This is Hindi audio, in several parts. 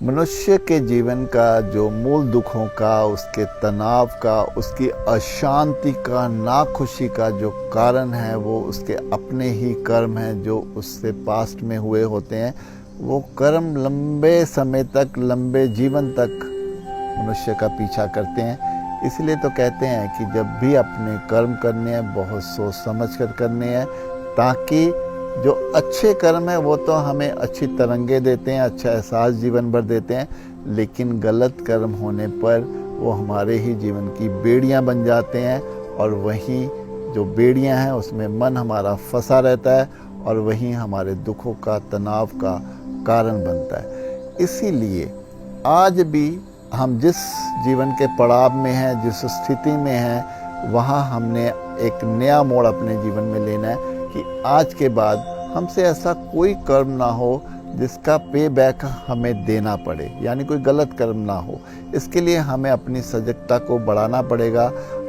मनुष्य के जीवन का जो मूल दुखों का, उसके तनाव का, उसकी अशांति का, नाखुशी का जो कारण है वो उसके अपने ही कर्म हैं जो उससे पास्ट में हुए होते हैं। वो कर्म लंबे समय तक, लंबे जीवन तक मनुष्य का पीछा करते हैं। इसलिए तो कहते हैं कि जब भी अपने कर्म करने हैं बहुत सोच समझ कर करने हैं, ताकि जो अच्छे कर्म है वो तो हमें अच्छी तरंगे देते हैं, अच्छा एहसास जीवन भर देते हैं, लेकिन गलत कर्म होने पर वो हमारे ही जीवन की बेड़ियां बन जाते हैं, और वहीं जो बेड़ियां हैं उसमें मन हमारा फंसा रहता है और वहीं हमारे दुखों का, तनाव का कारण बनता है। इसीलिए आज भी हम जिस जीवन के पड़ाव में हैं, जिस स्थिति में हैं, वहाँ हमने एक नया मोड़ अपने जीवन में लेना है कि आज के बाद हमसे ऐसा कोई कर्म ना हो जिसका पे बैक हमें देना पड़े, यानी कोई गलत कर्म ना हो। इसके लिए हमें अपनी सजगता को बढ़ाना पड़ेगा,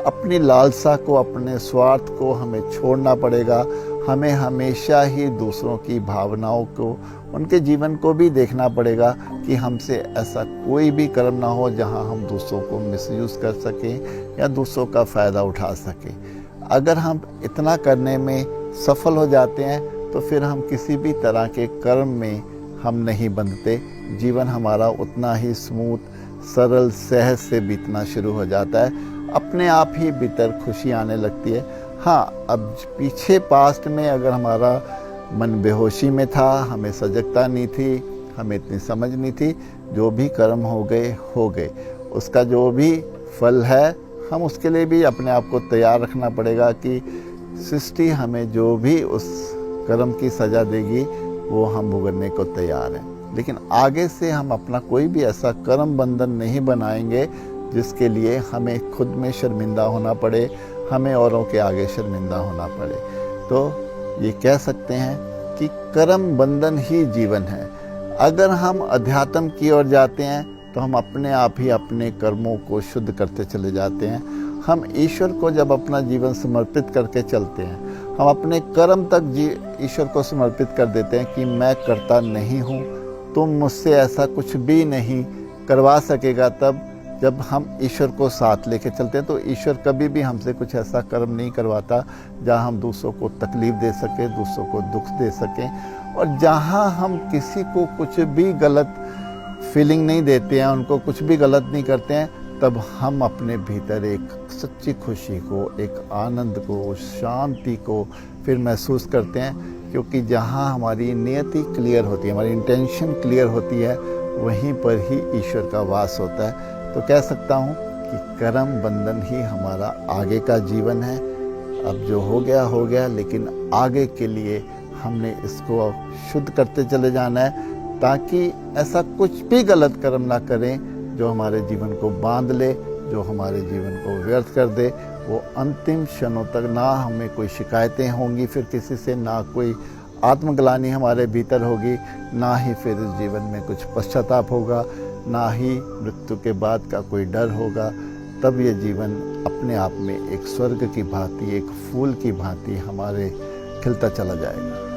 अपनी लालसा को, अपने स्वार्थ को हमें छोड़ना पड़ेगा। हमें हमेशा ही दूसरों की भावनाओं को, उनके जीवन को भी देखना पड़ेगा कि हमसे ऐसा कोई भी कर्म ना हो जहां हम दूसरों को मिसयूज़ कर सकें या दूसरों का फ़ायदा उठा सकें। अगर हम इतना करने में सफल हो जाते हैं तो फिर हम किसी भी तरह के कर्म में हम नहीं बंधते। जीवन हमारा उतना ही स्मूथ, सरल, सहज से बीतना शुरू हो जाता है। अपने आप ही भीतर खुशी आने लगती है। हाँ, अब पीछे पास्ट में अगर हमारा मन बेहोशी में था, हमें सजगता नहीं थी, हमें इतनी समझ नहीं थी, जो भी कर्म हो गए, उसका जो भी फल है हम उसके लिए भी अपने आप को तैयार रखना पड़ेगा कि सृष्टि हमें जो भी उस कर्म की सज़ा देगी वो हम भुगतने को तैयार हैं। लेकिन आगे से हम अपना कोई भी ऐसा कर्म बंधन नहीं बनाएंगे जिसके लिए हमें खुद में शर्मिंदा होना पड़े, हमें औरों के आगे शर्मिंदा होना पड़े। तो ये कह सकते हैं कि कर्म बंधन ही जीवन है। अगर हम अध्यात्म की ओर जाते हैं तो हम अपने आप ही अपने कर्मों को शुद्ध करते चले जाते हैं। हम ईश्वर को जब अपना जीवन समर्पित करके चलते हैं, हम अपने कर्म तक ईश्वर को समर्पित कर देते हैं कि मैं करता नहीं हूँ, तुम मुझसे ऐसा कुछ भी नहीं करवा सकेगा। तब जब हम ईश्वर को साथ लेके चलते हैं तो ईश्वर कभी भी हमसे कुछ ऐसा कर्म नहीं करवाता जहाँ हम दूसरों को तकलीफ दे सकें, दूसरों को दुख दे सकें। और जहाँ हम किसी को कुछ भी गलत फीलिंग नहीं देते हैं, उनको कुछ भी गलत नहीं करते हैं, तब हम अपने भीतर एक सच्ची खुशी को, एक आनंद को, शांति को फिर महसूस करते हैं। क्योंकि जहाँ हमारी नियति क्लियर होती है, हमारी इंटेंशन क्लियर होती है, वहीं पर ही ईश्वर का वास होता है। तो कह सकता हूँ कि कर्म बंधन ही हमारा आगे का जीवन है। अब जो हो गया, लेकिन आगे के लिए हमने इसको शुद्ध करते चले जाना है, ताकि ऐसा कुछ भी गलत कर्म ना करें जो हमारे जीवन को बांध ले, जो हमारे जीवन को व्यर्थ कर दे। वो अंतिम क्षणों तक ना हमें कोई शिकायतें होंगी फिर किसी से, ना कोई आत्मग्लानि हमारे भीतर होगी, ना ही फिर इस जीवन में कुछ पश्चाताप होगा, ना ही मृत्यु के बाद का कोई डर होगा। तब ये जीवन अपने आप में एक स्वर्ग की भांति, एक फूल की भांति हमारे खिलता चला जाएगा।